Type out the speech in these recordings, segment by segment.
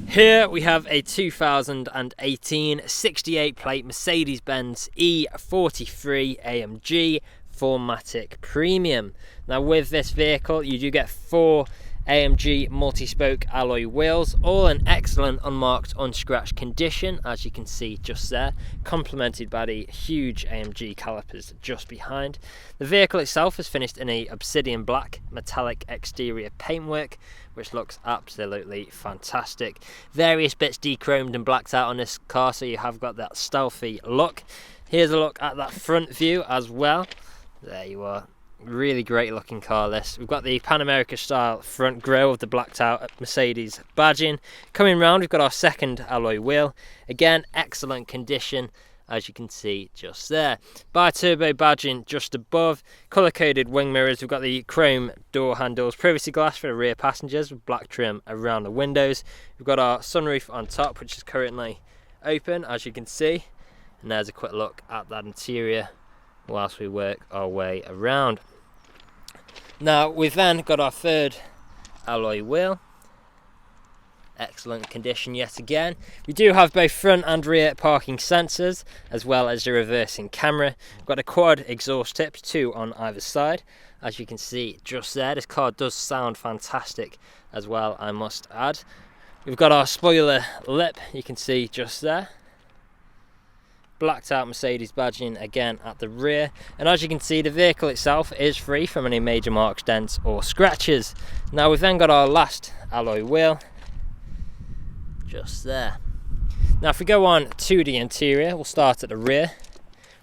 Here we have a 2018 68 plate Mercedes-Benz E43 AMG 4MATIC Premium. Now with this vehicle you do get 4 AMG multi-spoke alloy wheels, all in excellent unmarked unscratched condition, as you can see just there, complemented by the huge AMG calipers just behind. The vehicle itself is finished in a obsidian black metallic exterior paintwork, which looks absolutely fantastic. Various bits dechromed and blacked out on this car, so you have got that stealthy look. Here's a look at that front view as well. There you are. Really great looking car this. We've got the Pan America style front grille with the blacked out Mercedes badging. Coming round we've got our second alloy wheel. Again, excellent condition, as you can see just there. Bi-turbo badging just above. Colour coded wing mirrors. We've got the chrome door handles, privacy glass for the rear passengers with black trim around the windows. We've got our sunroof on top, which is currently open, as you can see. And there's a quick look at that interior whilst we work our way around. Now we've then got our third alloy wheel. Excellent condition yet again. We do have both front and rear parking sensors, as well as the reversing camera. We've got the quad exhaust tips, 2 on either side. As you can see just there, this car does sound fantastic as well, I must add. We've got our spoiler lip, you can see just there. Blacked out Mercedes badging again at the rear, and as you can see the vehicle itself is free from any major marks, dents or scratches. Now we've then got our last alloy wheel just there. Now if we go on to the interior, we'll start at the rear.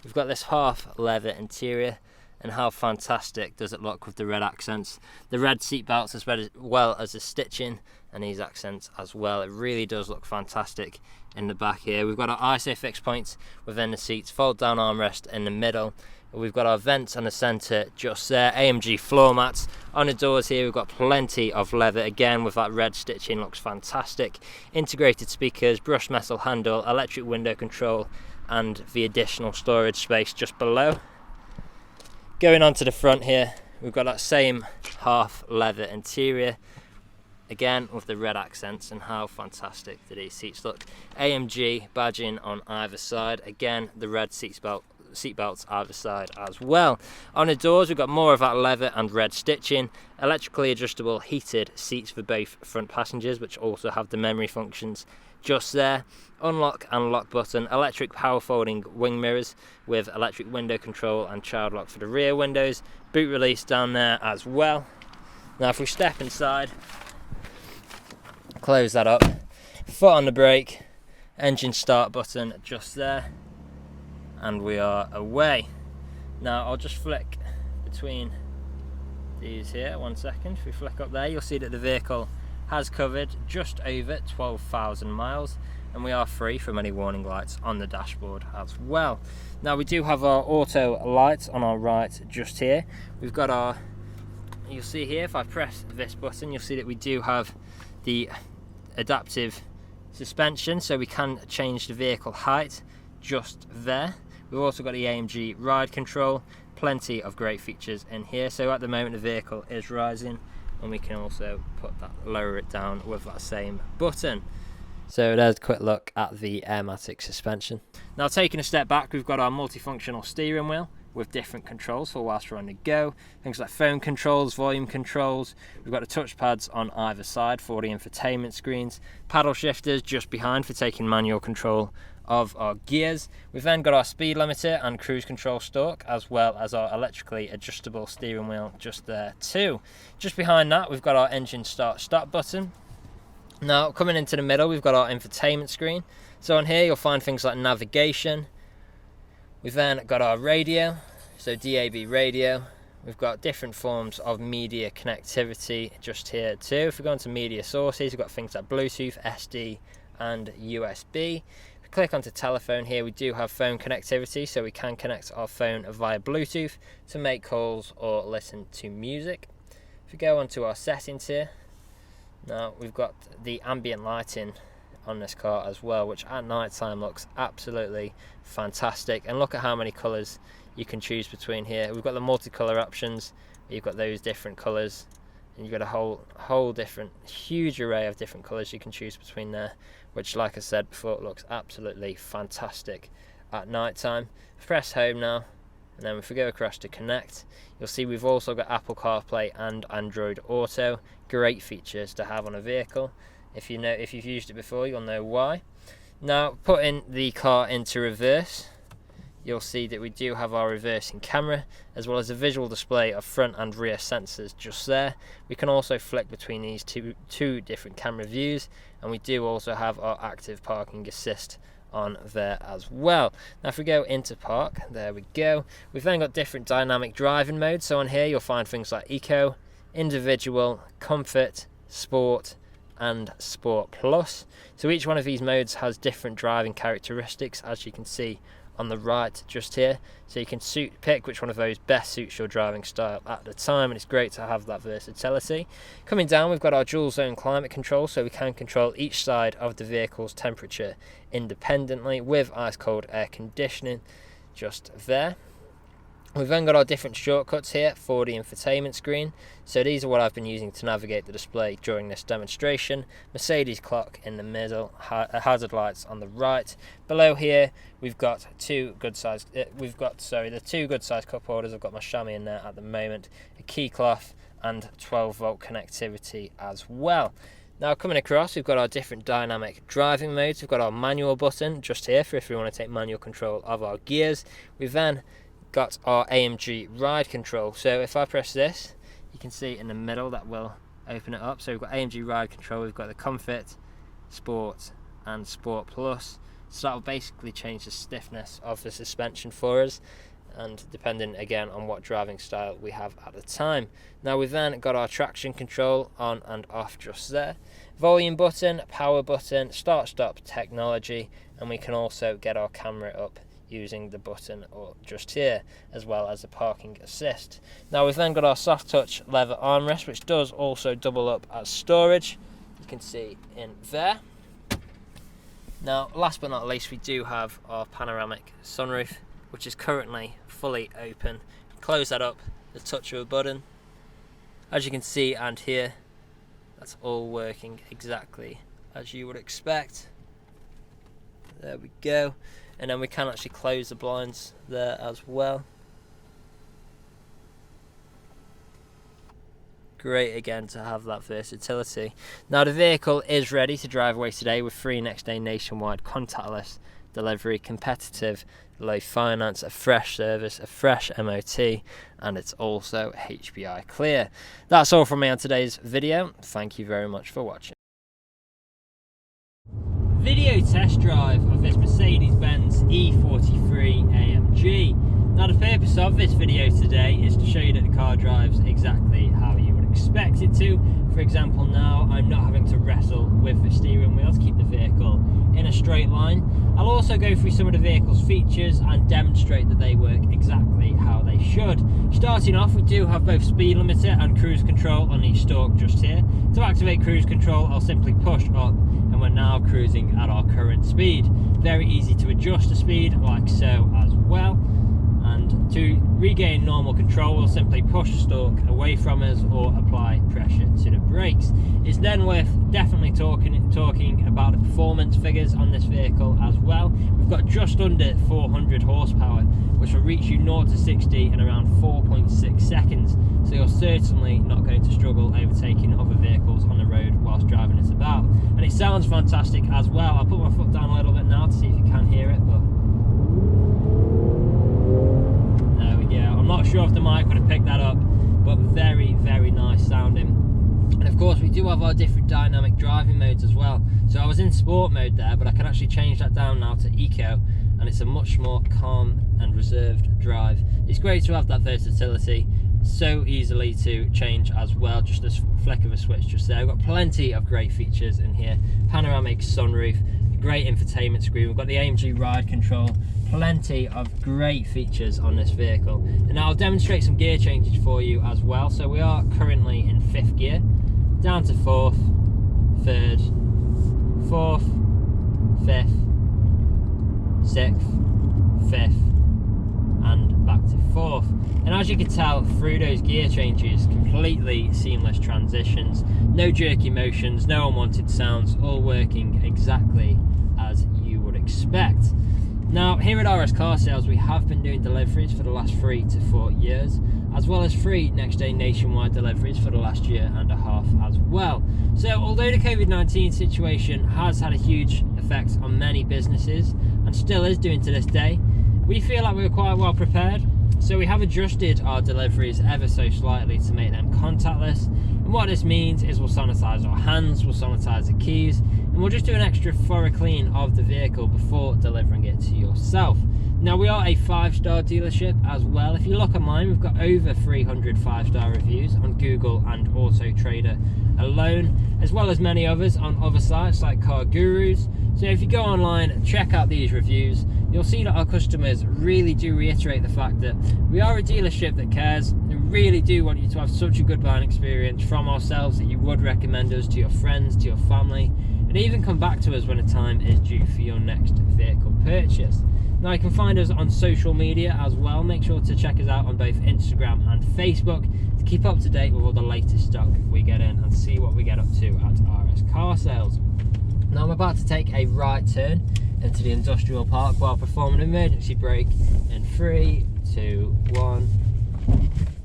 We've got this half leather interior, and how fantastic does it look with the red accents, the red seat belts, as well as the stitching and these accents as well. It really does look fantastic in the back here. We've got our ISO fixed points within the seats, fold down armrest in the middle. We've got our vents on the centre just there, AMG floor mats. On the doors here we've got plenty of leather, again with that red stitching, looks fantastic. Integrated speakers, brushed metal handle, electric window control, and the additional storage space just below. Going on to the front here, we've got that same half leather interior, again with the red accents, and how fantastic do these seats look. AMG badging on either side, again the red seat belts either side as well. On the doors we've got more of that leather and red stitching, electrically adjustable heated seats for both front passengers, which also have the memory functions just there. Unlock and lock button, electric power folding wing mirrors with electric window control and child lock for the rear windows. Boot release down there as well. Now if we step inside, close that up, foot on the brake, engine start button just there, and we are away. Now I'll just flick between these here, 1 second. If we flick up there, you'll see that the vehicle has covered just over 12,000 miles, and we are free from any warning lights on the dashboard as well. Now we do have our auto lights on our right just here. We've got our, you'll see here, if I press this button, you'll see that we do have the adaptive suspension, so we can change the vehicle height just there. We've also got the AMG ride control, plenty of great features in here. So at the moment the vehicle is rising, and we can also lower it down with that same button. So there's a quick look at the AMG suspension. Now taking a step back, we've got our multifunctional steering wheel with different controls for whilst we're on the go. Things like phone controls, volume controls. We've got the touch pads on either side for the infotainment screens. Paddle shifters just behind for taking manual control of our gears. We've then got our speed limiter and cruise control stalk, as well as our electrically adjustable steering wheel just there too. Just behind that we've got our engine start-stop button. Now coming into the middle we've got our infotainment screen. So on here you'll find things like navigation. We've then got our radio, so DAB radio. We've got different forms of media connectivity just here too. If we go into media sources, we've got things like Bluetooth, SD and USB. If we click onto telephone here, we do have phone connectivity, so we can connect our phone via Bluetooth to make calls or listen to music. If we go onto our settings here, now we've got the ambient lighting on this car as well, which at night time looks absolutely fantastic. And look at how many colours you can choose between here. We've got the multicolour options, you've got those different colours, and you've got a whole different, huge array of different colours you can choose between there, which, like I said before, looks absolutely fantastic at night time. Press home now, and then if we go across to connect, you'll see we've also got Apple CarPlay and Android Auto. Great features to have on a vehicle. If you've used it before, you'll know why. Now, putting the car into reverse, you'll see that we do have our reversing camera, as well as a visual display of front and rear sensors just there. We can also flick between these two different camera views, and we do also have our active parking assist on there as well. Now if we go into park, there we go. We've then got different dynamic driving modes. So on here you'll find things like Eco, Individual, Comfort, Sport, and Sport Plus. So each one of these modes has different driving characteristics, as you can see on the right just here. So you can pick which one of those best suits your driving style at the time, and it's great to have that versatility. Coming down, we've got our dual zone climate control, so we can control each side of the vehicle's temperature independently with ice cold air conditioning just there. We've then got our different shortcuts here for the infotainment screen. So these are what I've been using to navigate the display during this demonstration. Mercedes clock in the middle, hazard lights on the right. Below here, we've got the two good size cup holders. I've got my chamois in there at the moment, a key cloth, and 12-volt connectivity as well. Now coming across, we've got our different dynamic driving modes. We've got our manual button just here for if we want to take manual control of our gears. We've then got our AMG ride control. So if I press this, you can see in the middle that will open it up. So we've got AMG ride control, we've got the Comfort, Sport, and Sport Plus. So that will basically change the stiffness of the suspension for us, and depending again on what driving style we have at the time. Now we've then got our traction control on and off just there, volume button, power button, start stop technology, and we can also get our camera up using the button or just here, as well as the parking assist. Now we've then got our soft touch leather armrest, which does also double up as storage, you can see in there. Now last but not least, we do have our panoramic sunroof, which is currently fully open. Close that up, the touch of a button. As you can see and hear, that's all working exactly as you would expect. There we go. And then we can actually close the blinds there as well. Great again to have that versatility. Now the vehicle is ready to drive away today with free next day nationwide contactless delivery, competitive low finance, a fresh service, a fresh MOT, and it's also HPI clear. That's all from me on today's video. Thank you very much for watching. Video test drive of this Mercedes-Benz E43 AMG. Now the purpose of this video today is to show you that the car drives exactly how you would expect it to. For example, now I'm not having to wrestle with the steering wheel to keep the vehicle in a straight line. I'll also go through some of the vehicle's features and demonstrate that they work exactly how they should. Starting off, we do have both speed limiter and cruise control on each stalk just here. To activate cruise control, I'll simply push up, and we're now cruising at our current speed. Very easy to adjust the speed like so as well. And to regain normal control, we'll simply push the stalk away from us or apply pressure to the brakes. It's then worth definitely talking about the performance figures on this vehicle as well. We've got just under 400 horsepower, which will reach you 0 to 60 in around 4.6 seconds. So you're certainly not going to struggle overtaking other vehicles on the road whilst driving it about. And it sounds fantastic as well. I'll put my foot down a little bit now to see if you can hear it, but there we go. I'm not sure if the mic would have picked that up, but very, very nice sounding. And of course we do have our different dynamic driving modes as well. So I was in sport mode there, but I can actually change that down now to eco, and it's a much more calm and reserved drive. It's great to have that versatility, so easily to change as well, just a flick of a switch just there. We've got plenty of great features in here. Panoramic sunroof, great infotainment screen, we've got the AMG ride control, plenty of great features on this vehicle. And I'll demonstrate some gear changes for you as well. So we are currently in 5th gear, down to 4th, 3rd, 4th, 5th, 6th, 5th, and back to fourth. And as you can tell through those gear changes, completely seamless transitions, no jerky motions, no unwanted sounds, all working exactly as you would expect. Now, here at RS Car Sales, we have been doing deliveries for the last 3 to 4 years, as well as free next day nationwide deliveries for the last year and a half as well. So although the COVID-19 situation has had a huge effect on many businesses, and still is doing to this day, we feel like we were quite well prepared. So we have adjusted our deliveries ever so slightly to make them contactless. And what this means is we'll sanitize our hands, we'll sanitize the keys, and we'll just do an extra thorough clean of the vehicle before delivering it to yourself. Now, we are a 5-star dealership as well. If you look online, we've got over 300 5-star reviews on Google and Autotrader alone, as well as many others on other sites like Car Gurus. So if you go online and check out these reviews, you'll see that our customers really do reiterate the fact that we are a dealership that cares, and really do want you to have such a good buying experience from ourselves that you would recommend us to your friends, to your family, and even come back to us when a time is due for your next vehicle purchase. Now, you can find us on social media as well. Make sure to check us out on both Instagram and Facebook to keep up to date with all the latest stock we get in and see what we get up to at RS Car Sales. Now, I'm about to take a right turn into the industrial park while performing an emergency brake in 3, 2, 1.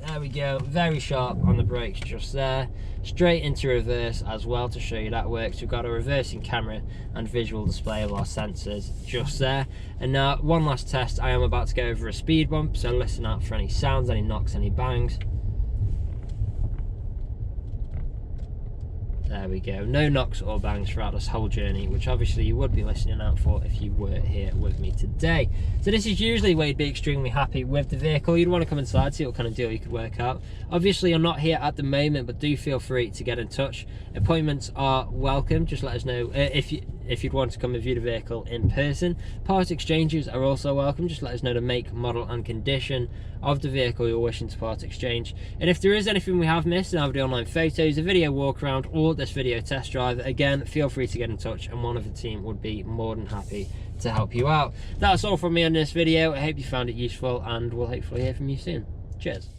There we go, very sharp on the brakes just there. Straight into reverse as well to show you that works. We've got a reversing camera and visual display of our sensors just there. And now, one last test. I am about to go over a speed bump, so listen out for any sounds, any knocks, any bangs. There we go, no knocks or bangs throughout this whole journey, which obviously you would be listening out for if you were here with me today. So this is usually where you'd be extremely happy with the vehicle. You'd want to come inside, see what kind of deal you could work out. Obviously, I'm not here at the moment, but do feel free to get in touch. Appointments are welcome. Just let us know if you'd want to come and view the vehicle in person. Part exchanges are also welcome. Just let us know the make, model and condition of the vehicle you're wishing to part exchange. And if there is anything we have missed in our video online photos, a video walk around, or this video test drive, again, feel free to get in touch and one of the team would be more than happy to help you out. That's all from me on this video. I hope you found it useful and we'll hopefully hear from you soon. Cheers.